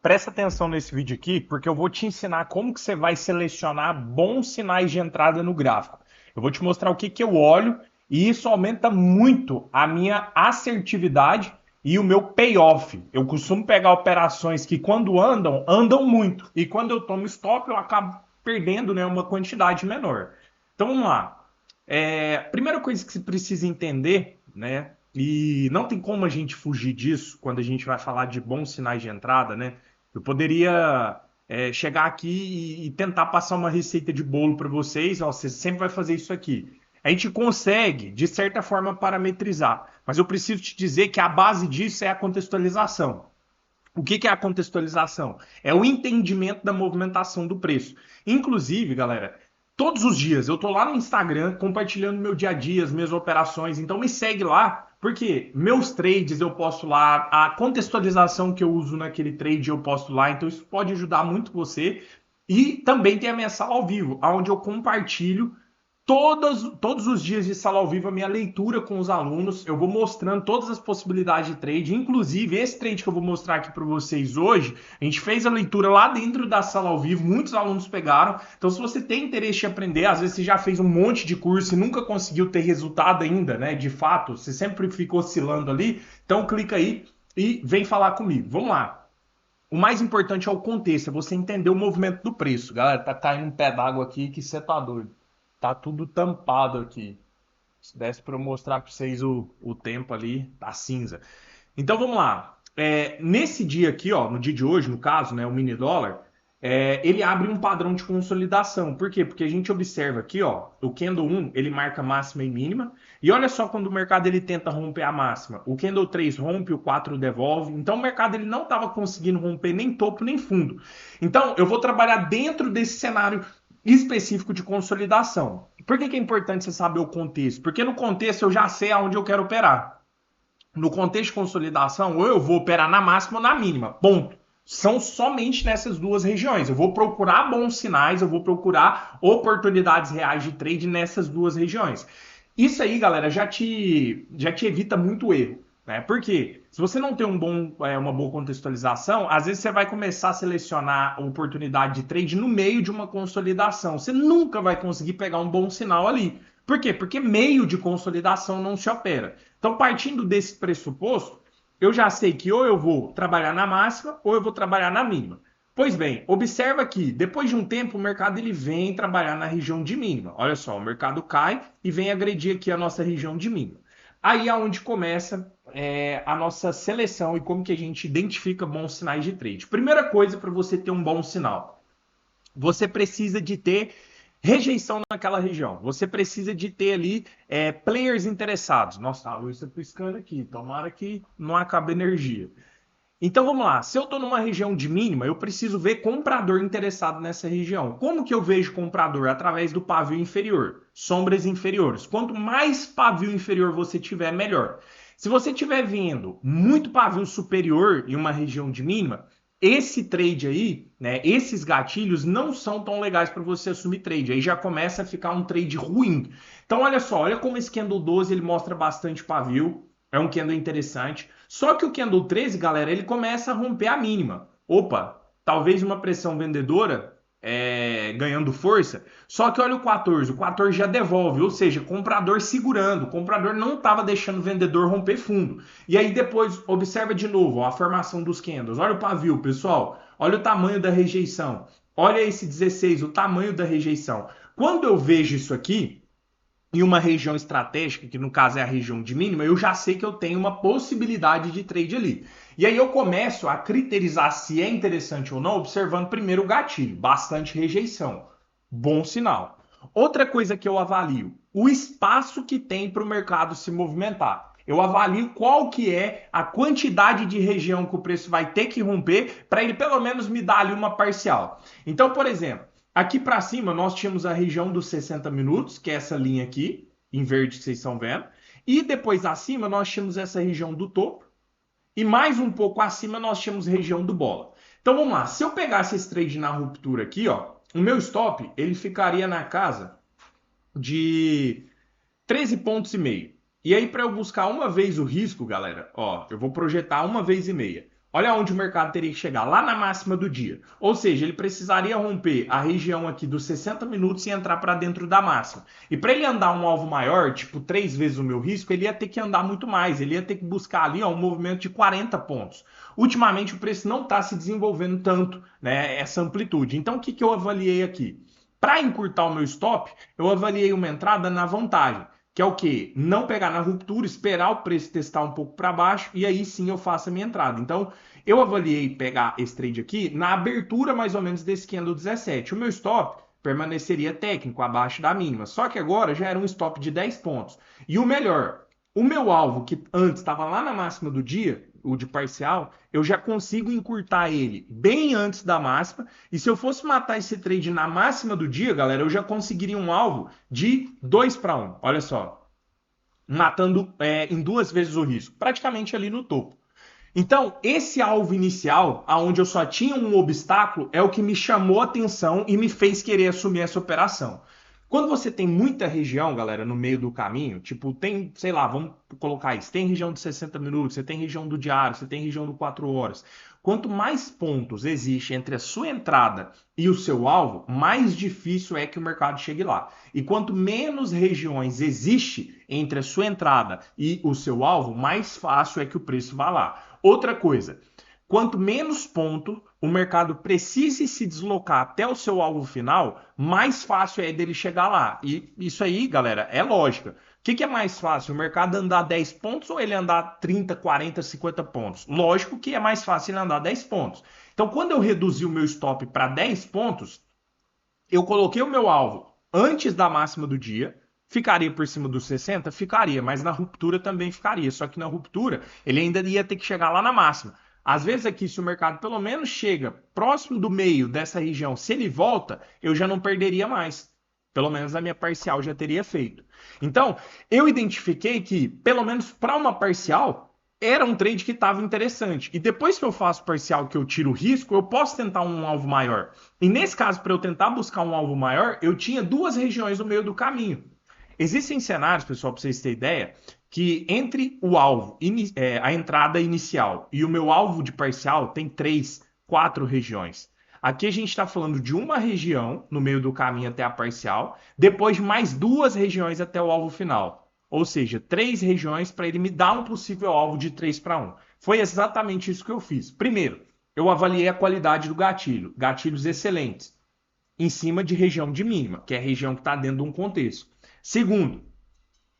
Presta atenção nesse vídeo aqui, porque eu vou te ensinar como que você vai selecionar bons sinais de entrada no gráfico. Eu vou te mostrar o que que eu olho e isso aumenta muito a minha assertividade e o meu payoff. Eu costumo pegar operações que quando andam, andam muito. E quando eu tomo stop, eu acabo perdendo, né, uma quantidade menor. Então vamos lá. Primeira coisa que você precisa entender, né? E não tem como a gente fugir disso quando a gente vai falar de bons sinais de entrada, né? Eu poderia chegar aqui e tentar passar uma receita de bolo para vocês. Ó, você sempre vai fazer isso aqui. A gente consegue, de certa forma, parametrizar, mas eu preciso te dizer que a base disso é a contextualização. O que que é a contextualização? É o entendimento da movimentação do preço. Inclusive, galera, todos os dias eu tô lá no Instagram compartilhando meu dia a dia, as minhas operações. Então me segue lá, porque meus trades eu posto lá, a contextualização que eu uso naquele trade eu posto lá. Então isso pode ajudar muito você. E também tem a minha sala ao vivo, onde eu compartilho todos os dias de sala ao vivo a minha leitura com os alunos. Eu vou mostrando todas as possibilidades de trade, inclusive esse trade que eu vou mostrar aqui para vocês hoje. A gente fez a leitura lá dentro da sala ao vivo, muitos alunos pegaram. Então, se você tem interesse em aprender, às vezes você já fez um monte de curso e nunca conseguiu ter resultado ainda, né? De fato, você sempre fica oscilando ali. Então, clica aí e vem falar comigo. Vamos lá. O mais importante é o contexto, é você entender o movimento do preço. Galera, tá caindo um pé d'água aqui que você tá doido. Tá tudo tampado aqui. Se desse para eu mostrar para vocês o tempo ali, tá cinza. Então vamos lá. Nesse dia aqui, ó, no dia de hoje, no caso, né, o mini dólar, ele abre um padrão de consolidação. Por quê? Porque a gente observa aqui, ó, o candle 1, ele marca máxima e mínima. E olha só quando o mercado ele tenta romper a máxima. O candle 3 rompe, o 4 devolve. Então o mercado ele não estava conseguindo romper nem topo nem fundo. Então eu vou trabalhar dentro desse cenário específico de consolidação. Por que que é importante você saber o contexto? Porque no contexto eu já sei aonde eu quero operar. No contexto de consolidação, ou eu vou operar na máxima ou na mínima. Ponto. São somente nessas duas regiões. Eu vou procurar bons sinais, eu vou procurar oportunidades reais de trade nessas duas regiões. Isso aí, galera, já te evita muito erro. Né? Porque se você não tem uma boa contextualização, às vezes você vai começar a selecionar oportunidade de trade no meio de uma consolidação. Você nunca vai conseguir pegar um bom sinal ali. Por quê? Porque meio de consolidação não se opera. Então, partindo desse pressuposto, eu já sei que ou eu vou trabalhar na máxima ou eu vou trabalhar na mínima. Pois bem, observa que depois de um tempo o mercado ele vem trabalhar na região de mínima. Olha só, o mercado cai e vem agredir aqui a nossa região de mínima. Aí é onde começa a nossa seleção e como que a gente identifica bons sinais de trade. Primeira coisa para você ter um bom sinal, você precisa de ter rejeição naquela região. Você precisa de ter ali players interessados. Nossa, a luz está piscando aqui. Tomara que não acabe a energia. Então vamos lá. Se eu estou numa região de mínima, eu preciso ver comprador interessado nessa região. Como que eu vejo comprador? Através do pavio inferior, sombras inferiores. Quanto mais pavio inferior você tiver, melhor. Se você estiver vendo muito pavio superior em uma região de mínima, esse trade aí, né, esses gatilhos não são tão legais para você assumir trade. Aí já começa a ficar um trade ruim. Então olha só, olha como esse candle 12 ele mostra bastante pavio. É um candle interessante. Só que o candle 13, galera, ele começa a romper a mínima. Opa, talvez uma pressão vendedora ganhando força. Só que olha o 14 já devolve, ou seja, comprador segurando. O comprador não estava deixando o vendedor romper fundo. E aí depois observa de novo ó, a formação dos candles. Olha o pavio, pessoal. Olha o tamanho da rejeição. Olha esse 16, o tamanho da rejeição. Quando eu vejo isso aqui, em uma região estratégica, que no caso é a região de mínima, eu já sei que eu tenho uma possibilidade de trade ali. E aí eu começo a criterizar se é interessante ou não, observando primeiro o gatilho, bastante rejeição. Bom sinal. Outra coisa que eu avalio, o espaço que tem para o mercado se movimentar. Eu avalio qual que é a quantidade de região que o preço vai ter que romper para ele pelo menos me dar ali uma parcial. Então, por exemplo, aqui para cima nós tínhamos a região dos 60 minutos, que é essa linha aqui, em verde que vocês estão vendo. E depois acima nós tínhamos essa região do topo. E mais um pouco acima nós tínhamos região do bola. Então vamos lá, se eu pegasse esse trade na ruptura aqui, ó, o meu stop ele ficaria na casa de 13 pontos e meio. E aí para eu buscar uma vez o risco, galera, ó, eu vou projetar uma vez e meia. Olha onde o mercado teria que chegar, lá na máxima do dia. Ou seja, ele precisaria romper a região aqui dos 60 minutos e entrar para dentro da máxima. E para ele andar um alvo maior, tipo 3 vezes o meu risco, ele ia ter que andar muito mais. Ele ia ter que buscar ali ó, um movimento de 40 pontos. Ultimamente o preço não está se desenvolvendo tanto, né, essa amplitude. Então o que eu avaliei aqui? Para encurtar o meu stop, eu avaliei uma entrada na vantagem. Que é o quê? Não pegar na ruptura, esperar o preço testar um pouco para baixo e aí sim eu faço a minha entrada. Então, eu avaliei pegar esse trade aqui na abertura mais ou menos desse candle 17. O meu stop permaneceria técnico, abaixo da mínima. Só que agora já era um stop de 10 pontos. E o melhor, o meu alvo, que antes estava lá na máxima do dia, o de parcial, eu já consigo encurtar ele bem antes da máxima. E se eu fosse matar esse trade na máxima do dia, galera, eu já conseguiria um alvo de 2 para 1. Olha só, matando em 2 vezes o risco, praticamente ali no topo. Então, esse alvo inicial, aonde eu só tinha um obstáculo, é o que me chamou a atenção e me fez querer assumir essa operação. Quando você tem muita região, galera, no meio do caminho, tipo, tem, sei lá, vamos colocar isso, tem região de 60 minutos, você tem região do diário, você tem região do 4 horas. Quanto mais pontos existe entre a sua entrada e o seu alvo, mais difícil é que o mercado chegue lá. E quanto menos regiões existe entre a sua entrada e o seu alvo, mais fácil é que o preço vá lá. Outra coisa, quanto menos ponto o mercado precise se deslocar até o seu alvo final, mais fácil é dele chegar lá. E isso aí, galera, é lógica. O que é mais fácil? O mercado andar 10 pontos ou ele andar 30, 40, 50 pontos? Lógico que é mais fácil ele andar 10 pontos. Então, quando eu reduzi o meu stop para 10 pontos, eu coloquei o meu alvo antes da máxima do dia. Ficaria por cima dos 60? Ficaria, mas na ruptura também ficaria. Só que na ruptura ele ainda ia ter que chegar lá na máxima. Às vezes aqui, se o mercado pelo menos chega próximo do meio dessa região, se ele volta, eu já não perderia mais. Pelo menos a minha parcial já teria feito. Então, eu identifiquei que, pelo menos para uma parcial, era um trade que estava interessante. E depois que eu faço parcial, que eu tiro o risco, eu posso tentar um alvo maior. E nesse caso, para eu tentar buscar um alvo maior, eu tinha duas regiões no meio do caminho. Existem cenários, pessoal, para vocês terem ideia, que entre o alvo, a entrada inicial e o meu alvo de parcial tem 3, 4 regiões. Aqui a gente está falando de uma região no meio do caminho até a parcial, depois de mais 2 regiões até o alvo final. Ou seja, 3 regiões para ele me dar um possível alvo de 3 para 1. Foi exatamente isso que eu fiz. Primeiro, eu avaliei a qualidade do gatilho. Gatilhos excelentes, em cima de região de mínima, que é a região que está dentro de um contexto. Segundo,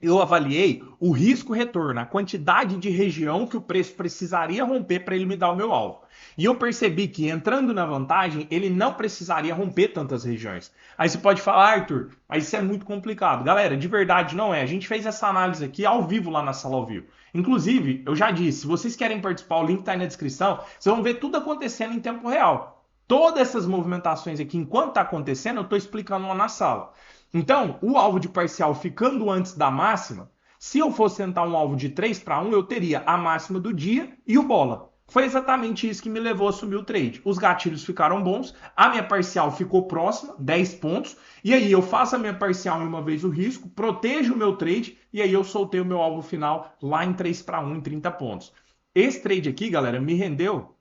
eu avaliei o risco-retorno, a quantidade de região que o preço precisaria romper para ele me dar o meu alvo. E eu percebi que entrando na vantagem, ele não precisaria romper tantas regiões. Aí você pode falar, Arthur, mas isso é muito complicado. Galera, de verdade não é. A gente fez essa análise aqui ao vivo lá na sala ao vivo. Inclusive, eu já disse, se vocês querem participar, o link está aí na descrição, vocês vão ver tudo acontecendo em tempo real. Todas essas movimentações aqui, enquanto está acontecendo, eu estou explicando lá na sala. Então, o alvo de parcial ficando antes da máxima, se eu fosse tentar um alvo de 3 para 1, eu teria a máxima do dia e o bola. Foi exatamente isso que me levou a assumir o trade. Os gatilhos ficaram bons, a minha parcial ficou próxima, 10 pontos, e aí eu faço a minha parcial em uma vez o risco, protejo o meu trade, e aí eu soltei o meu alvo final lá em 3 para 1, em 30 pontos. Esse trade aqui, galera, me rendeu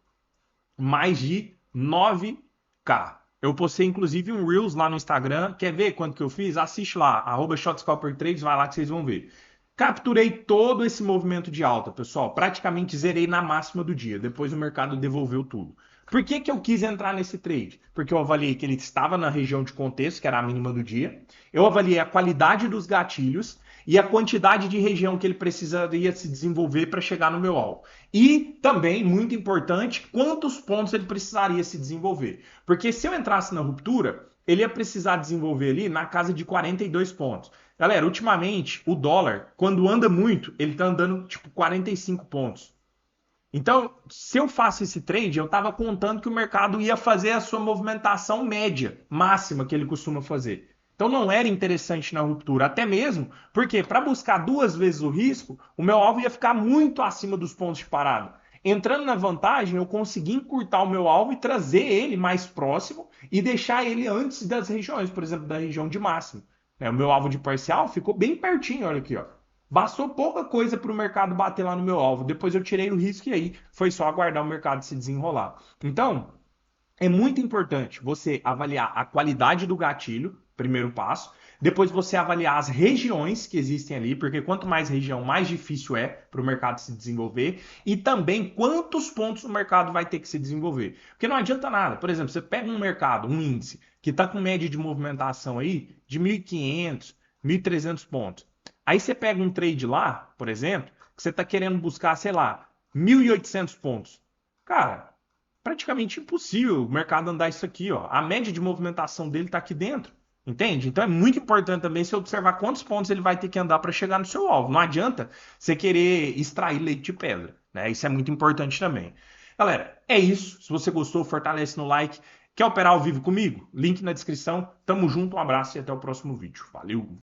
mais de 9K. Eu postei inclusive um Reels lá no Instagram. Quer ver quanto que eu fiz? Assiste lá, @ShotScalper3, vai lá que vocês vão ver. Capturei todo esse movimento de alta, pessoal. Praticamente zerei na máxima do dia. Depois o mercado devolveu tudo. Por que que eu quis entrar nesse trade? Porque eu avaliei que ele estava na região de contexto, que era a mínima do dia. Eu avaliei a qualidade dos gatilhos e a quantidade de região que ele precisaria se desenvolver para chegar no meu alvo. E também, muito importante, quantos pontos ele precisaria se desenvolver. Porque se eu entrasse na ruptura, ele ia precisar desenvolver ali na casa de 42 pontos. Galera, ultimamente, o dólar, quando anda muito, ele está andando tipo 45 pontos. Então, se eu faço esse trade, eu estava contando que o mercado ia fazer a sua movimentação média, máxima que ele costuma fazer. Então não era interessante na ruptura, até mesmo porque para buscar 2 vezes o risco, o meu alvo ia ficar muito acima dos pontos de parada. Entrando na vantagem, eu consegui encurtar o meu alvo e trazer ele mais próximo e deixar ele antes das regiões, por exemplo, da região de máximo. O meu alvo de parcial ficou bem pertinho, olha aqui, ó. Bastou pouca coisa para o mercado bater lá no meu alvo. Depois eu tirei o risco e aí foi só aguardar o mercado se desenrolar. Então, é muito importante você avaliar a qualidade do gatilho, primeiro passo. Depois você avaliar as regiões que existem ali, porque quanto mais região, mais difícil é para o mercado se desenvolver. E também quantos pontos o mercado vai ter que se desenvolver. Porque não adianta nada. Por exemplo, você pega um mercado, um índice, que está com média de movimentação aí de 1.500, 1.300 pontos. Aí você pega um trade lá, por exemplo, que você está querendo buscar, sei lá, 1.800 pontos. Cara, praticamente impossível o mercado andar isso aqui, ó. A média de movimentação dele está aqui dentro, entende? Então é muito importante também você observar quantos pontos ele vai ter que andar para chegar no seu alvo. Não adianta você querer extrair leite de pedra, né? Isso é muito importante também. Galera, é isso. Se você gostou, fortalece no like. Quer operar ao vivo comigo? Link na descrição. Tamo junto, um abraço e até o próximo vídeo. Valeu!